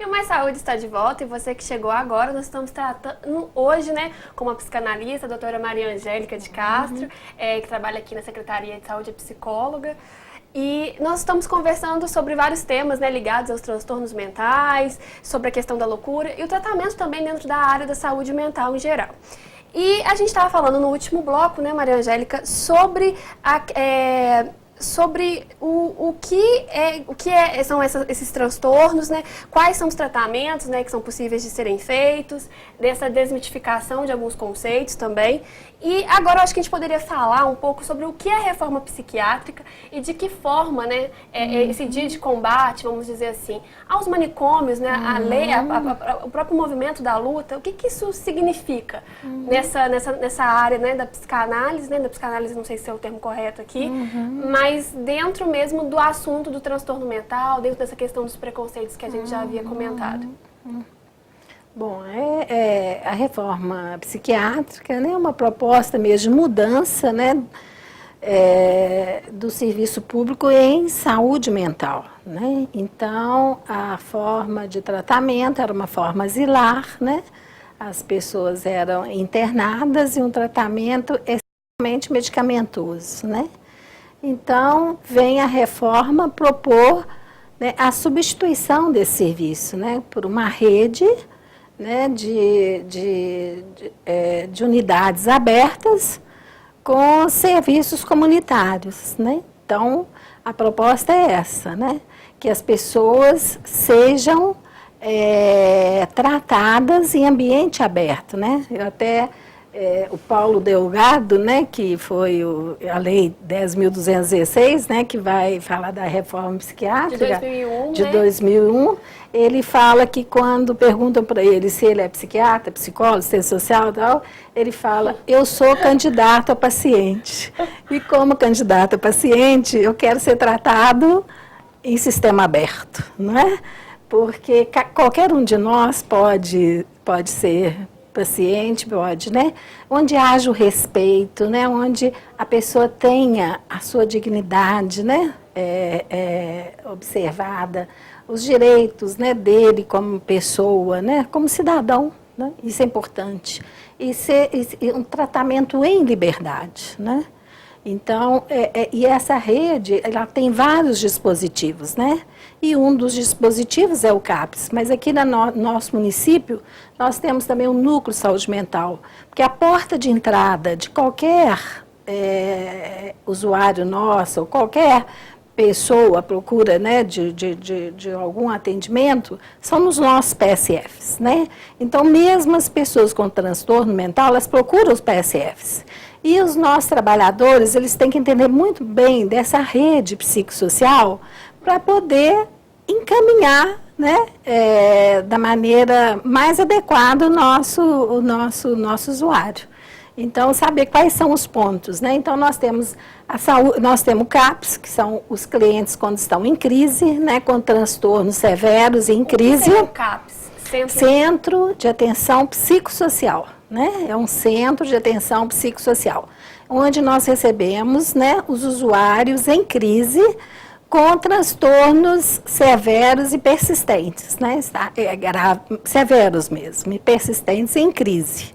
E o Mais Saúde está de volta, e você que chegou agora, nós estamos tratando hoje, né, com uma psicanalista, a doutora Maria Angélica de Castro, que trabalha aqui na Secretaria de Saúde, é psicóloga. E nós estamos conversando sobre vários temas, né, ligados aos transtornos mentais, sobre a questão da loucura e o tratamento também dentro da área da saúde mental em geral. E a gente estava falando no último bloco, né, Maria Angélica, sobre o que são esses transtornos, né? Quais são os tratamentos, né, que são possíveis de serem feitos, dessa desmitificação de alguns conceitos também. E agora eu acho que a gente poderia falar um pouco sobre o que é a reforma psiquiátrica e de que forma, né, esse dia de combate, vamos dizer assim, aos manicômios, né, a lei, o próprio movimento da luta, o que isso significa nessa área, né, da psicanálise, não sei se é o termo correto aqui, mas dentro mesmo do assunto do transtorno mental, dentro dessa questão dos preconceitos que a gente já havia comentado. Bom, a reforma psiquiátrica, né, é uma proposta mesmo de mudança, né, do serviço público em saúde mental, né? Então, a forma de tratamento era uma forma asilar, né? As pessoas eram internadas e um tratamento extremamente medicamentoso, né? Então, vem a reforma propor, né, a substituição desse serviço, né, por uma rede, né, de unidades abertas com serviços comunitários, né? Então, a proposta é essa, né? Que as pessoas sejam tratadas em ambiente aberto, né? Eu até, o Paulo Delgado, né, que foi a Lei 10.216, né, que vai falar da reforma psiquiátrica de 2001, ele fala que quando perguntam para ele se ele é psiquiatra, psicólogo, assistente social e tal, ele fala, eu sou candidato a paciente. E como candidato a paciente, eu quero ser tratado em sistema aberto, não é? Porque qualquer um de nós pode ser paciente, pode, né? Onde haja o respeito, né? Onde a pessoa tenha a sua dignidade, né? Observada, os direitos, né, dele como pessoa, né? Como cidadão, né? Isso é importante. E um tratamento em liberdade, né? Então, e essa rede, ela tem vários dispositivos, né? E um dos dispositivos é o CAPS, mas aqui no nosso município, nós temos também o Núcleo de Saúde Mental, porque a porta de entrada de qualquer usuário nosso, ou qualquer pessoa à procura, né, de algum atendimento, são nos nossos PSFs, né? Então, mesmo as pessoas com transtorno mental, elas procuram os PSFs. E os nossos trabalhadores, eles têm que entender muito bem dessa rede psicossocial para poder encaminhar, né, da maneira mais adequada o nosso usuário. Então, saber quais são os pontos, né? Então, nós temos nós temos o CAPS, que são os clientes quando estão em crise, né, com transtornos severos e em crise. O que é o CAPS? Centro de Atenção Psicossocial, né? É um centro de atenção psicossocial, onde nós recebemos, né, os usuários em crise com transtornos severos e persistentes, né? Severos mesmo, e persistentes em crise.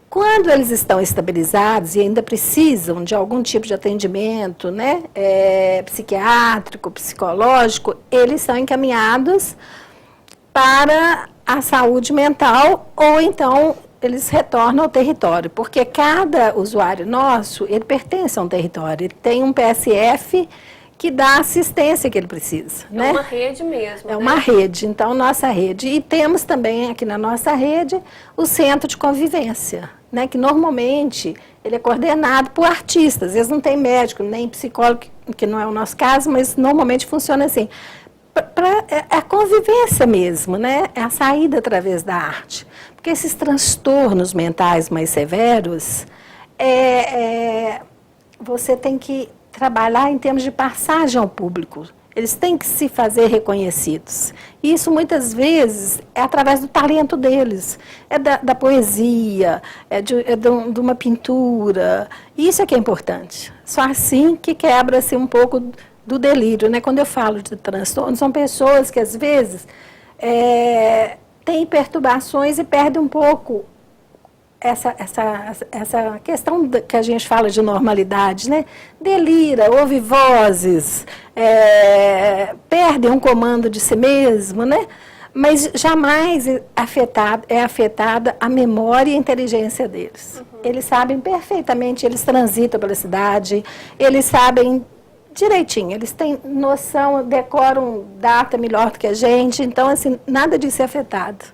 Quando eles estão estabilizados e ainda precisam de algum tipo de atendimento, né, psiquiátrico, psicológico, eles são encaminhados para a saúde mental ou então eles retornam ao território, porque cada usuário nosso, ele pertence a um território, ele tem um PSF que dá a assistência que ele precisa. É, né? Uma rede mesmo. É uma rede, então nossa rede. E temos também aqui na nossa rede o centro de convivência, né? Que normalmente ele é coordenado por artistas, eles não têm médico, nem psicólogo, que não é o nosso caso, mas normalmente funciona assim. É a convivência mesmo, né? É a saída através da arte. Porque esses transtornos mentais mais severos, você tem que trabalhar em termos de passagem ao público. Eles têm que se fazer reconhecidos. E isso, muitas vezes, é através do talento deles. É da poesia, de uma pintura. Isso é que é importante. Só assim que quebra-se um pouco do delírio, né? Quando eu falo de transtorno, são pessoas que, às vezes, tem perturbações e perde um pouco essa questão que a gente fala de normalidade, né? Delira, ouve vozes, perde um comando de si mesmo, né? Mas jamais é afetada a memória e a inteligência deles. Eles sabem perfeitamente, eles transitam pela cidade, eles sabem direitinho, eles têm noção, decoram data melhor do que a gente, então, assim, nada disso é afetado.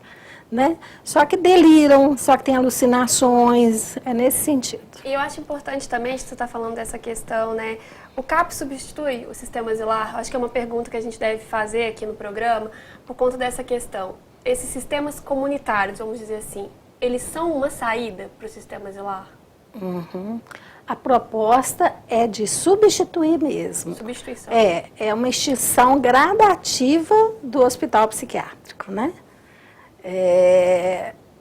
Né? Só que deliram, só que tem alucinações, é nesse sentido. E eu acho importante também, você está falando dessa questão, né? O CAP substitui o sistema asilar? Acho que é uma pergunta que a gente deve fazer aqui no programa, por conta dessa questão. Esses sistemas comunitários, vamos dizer assim, eles são uma saída para o sistema asilar? A proposta é de substituir mesmo. Substituição. É uma extinção gradativa do hospital psiquiátrico, né?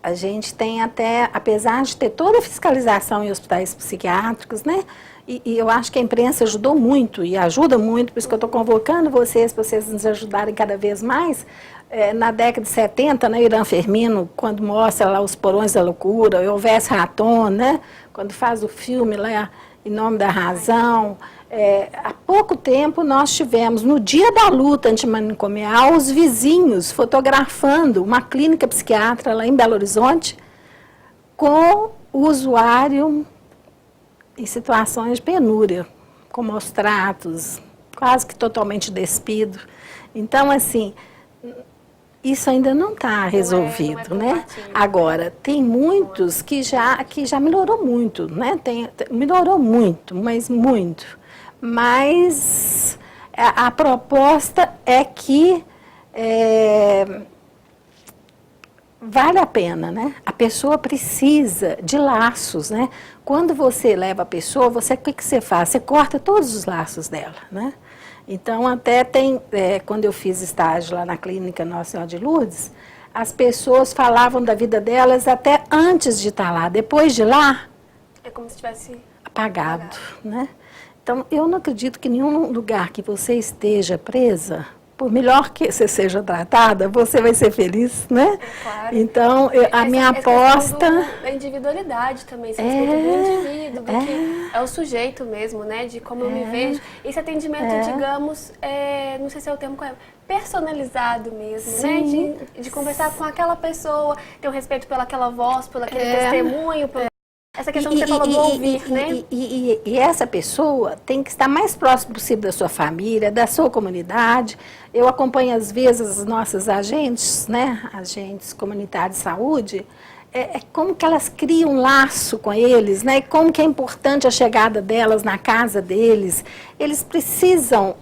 A gente tem até, apesar de ter toda a fiscalização em hospitais psiquiátricos, né? E eu acho que a imprensa ajudou muito e ajuda muito, por isso que eu estou convocando vocês, para vocês nos ajudarem cada vez mais. Na década de 70, né, Irã Firmino, quando mostra lá os Porões da Loucura, o Elvis Raton, né? Quando faz o filme lá, Em Nome da Razão. Há pouco tempo nós tivemos, no dia da luta antimanicomial, os vizinhos fotografando uma clínica psiquiátrica lá em Belo Horizonte com o usuário em situações de penúria, com maus tratos, quase que totalmente despido. Então, assim, isso ainda não está resolvido, né? Agora, tem muitos que já melhorou muito, né? Melhorou muito, mas muito. Mas a proposta é que vale a pena, né? A pessoa precisa de laços, né? Quando você leva a pessoa, o que você faz? Você corta todos os laços dela, né? Então, até tem, quando eu fiz estágio lá na clínica Nossa Senhora de Lourdes, as pessoas falavam da vida delas até antes de estar lá. Depois de lá, é como se tivesse apagado, né? Então, eu não acredito que em nenhum lugar que você esteja presa, por melhor que você seja tratada, você vai ser feliz, né? Claro. Então, a minha aposta... A individualidade também, esse respeito do indivíduo, que é o sujeito mesmo, né? De como eu me vejo. Esse atendimento, digamos, não sei se é o termo correto, personalizado mesmo, sim, né? De conversar com aquela pessoa, ter um respeito pelaquela voz, pelo aquele testemunho, essa questão que você falou do ouvir, né? E essa pessoa tem que estar mais próximo possível da sua família, da sua comunidade. Eu acompanho, às vezes, as nossas agentes, né? Agentes comunitários de saúde. Como que elas criam um laço com eles, né? E como que é importante a chegada delas na casa deles. Eles precisam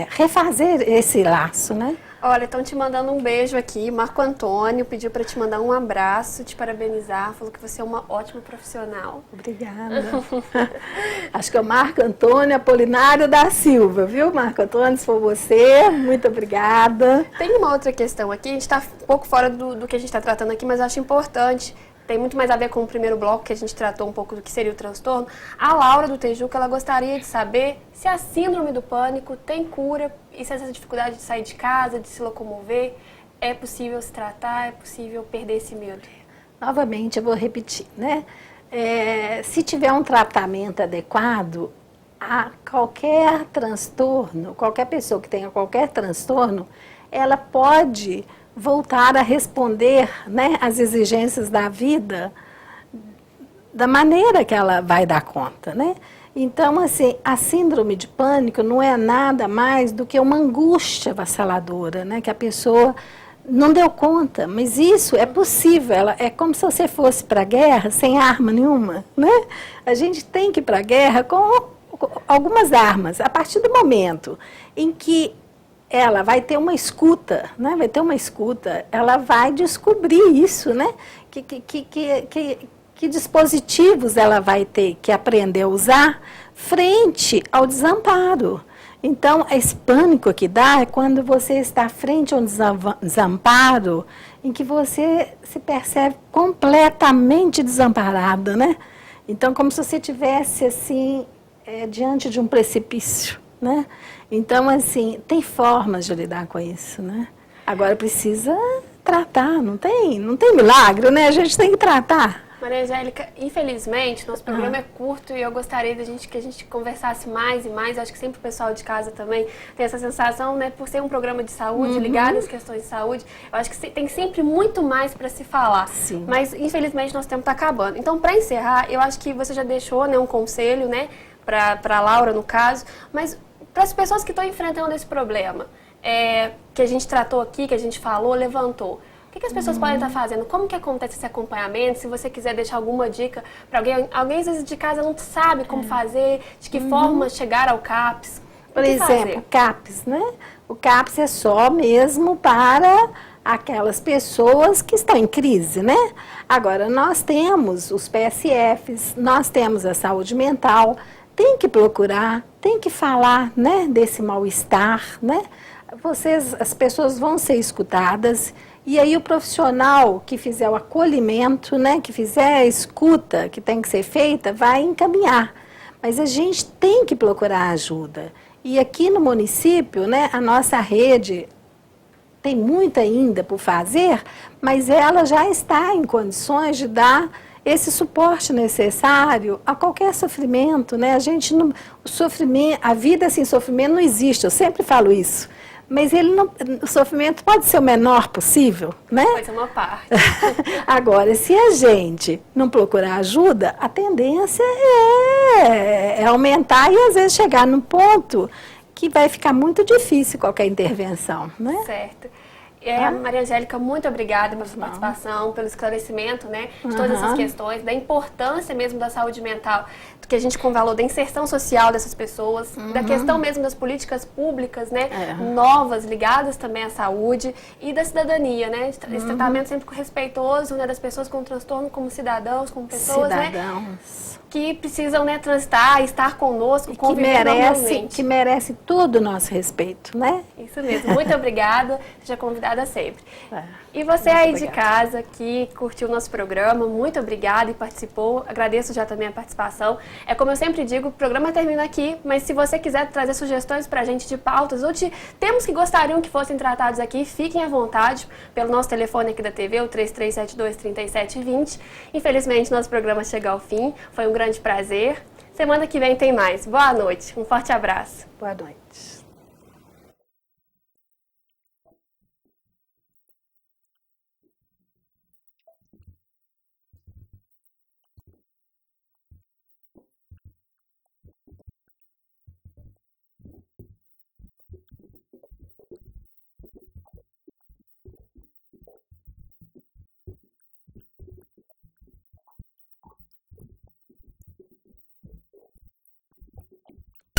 refazer esse laço, né? Olha, estão te mandando um beijo aqui. Marco Antônio pediu para te mandar um abraço, te parabenizar, falou que você é uma ótima profissional. Obrigada. Acho que é o Marco Antônio Apolinário da Silva, viu, Marco Antônio? Se for você, muito obrigada. Tem uma outra questão aqui, a gente está um pouco fora do que a gente está tratando aqui, mas eu acho importante. Tem muito mais a ver com o primeiro bloco, que a gente tratou um pouco do que seria o transtorno. A Laura do Tejuca, ela gostaria de saber se a síndrome do pânico tem cura e se essa dificuldade de sair de casa, de se locomover, é possível se tratar, é possível perder esse medo. Novamente, eu vou repetir, né? Se tiver um tratamento adequado, a qualquer transtorno, qualquer pessoa que tenha qualquer transtorno, ela pode voltar a responder, né, às exigências da vida da maneira que ela vai dar conta, né? Então, assim, a síndrome de pânico não é nada mais do que uma angústia avassaladora, né? Que a pessoa não deu conta, mas isso é possível. É como se você fosse para a guerra sem arma nenhuma, né? A gente tem que ir para a guerra com algumas armas. A partir do momento em que ela vai ter uma escuta, né? Vai ter uma escuta, ela vai descobrir isso, né? Que dispositivos ela vai ter que aprender a usar frente ao desamparo. Então, esse pânico que dá é quando você está frente a um desamparo em que você se percebe completamente desamparada, né? Então, como se você estivesse, assim, diante de um precipício, né? Então, assim, tem formas de lidar com isso, né? Agora precisa tratar, não tem milagre, né? A gente tem que tratar. Maria Angélica, infelizmente, nosso programa é curto e eu gostaria que a gente conversasse mais e mais. Eu acho que sempre o pessoal de casa também tem essa sensação, né? Por ser um programa de saúde, ligado às questões de saúde, eu acho que tem sempre muito mais para se falar. Sim. Mas, infelizmente, nosso tempo está acabando. Então, para encerrar, eu acho que você já deixou, né, um conselho, né, para a Laura, no caso, mas para as pessoas que estão enfrentando esse problema, que a gente tratou aqui, que a gente falou, levantou. O que as pessoas podem estar fazendo? Como que acontece esse acompanhamento? Se você quiser deixar alguma dica para alguém às vezes de casa não sabe como fazer, de que forma chegar ao CAPS. Por exemplo, o CAPS, né? O CAPS é só mesmo para aquelas pessoas que estão em crise, né? Agora, nós temos os PSFs, nós temos a saúde mental, tem que procurar, tem que falar, né, desse mal-estar, né? As pessoas vão ser escutadas. E aí o profissional que fizer o acolhimento, né, que fizer a escuta que tem que ser feita, vai encaminhar. Mas a gente tem que procurar ajuda. E aqui no município, né, a nossa rede tem muito ainda por fazer, mas ela já está em condições de dar esse suporte necessário a qualquer sofrimento, né? A vida sem sofrimento não existe, eu sempre falo isso. Mas o sofrimento pode ser o menor possível, né? Pode ser uma parte. Agora, se a gente não procurar ajuda, a tendência é aumentar e às vezes chegar num ponto que vai ficar muito difícil qualquer intervenção, né? Certo. Maria Angélica, muito obrigada pela sua participação, pelo esclarecimento, né, de todas essas questões, da importância mesmo da saúde mental, do que a gente falou, da inserção social dessas pessoas, da questão mesmo das políticas públicas, né, novas, ligadas também à saúde e da cidadania, né, esse tratamento sempre respeitoso, né, das pessoas com transtorno como cidadãos, como pessoas, né, que precisam, né, transitar, estar conosco, conviver normalmente. Que merece todo o nosso respeito, né? Isso mesmo. Muito obrigada. Seja convidada sempre. E você aí de casa que curtiu o nosso programa, muito obrigada e participou. Agradeço já também a participação. É como eu sempre digo, o programa termina aqui, mas se você quiser trazer sugestões pra gente de pautas ou de temas que gostariam que fossem tratados aqui, fiquem à vontade pelo nosso telefone aqui da TV, o 3372-3720. Infelizmente, nosso programa chega ao fim. Foi um grande prazer. Semana que vem tem mais. Boa noite. Um forte abraço. Boa noite.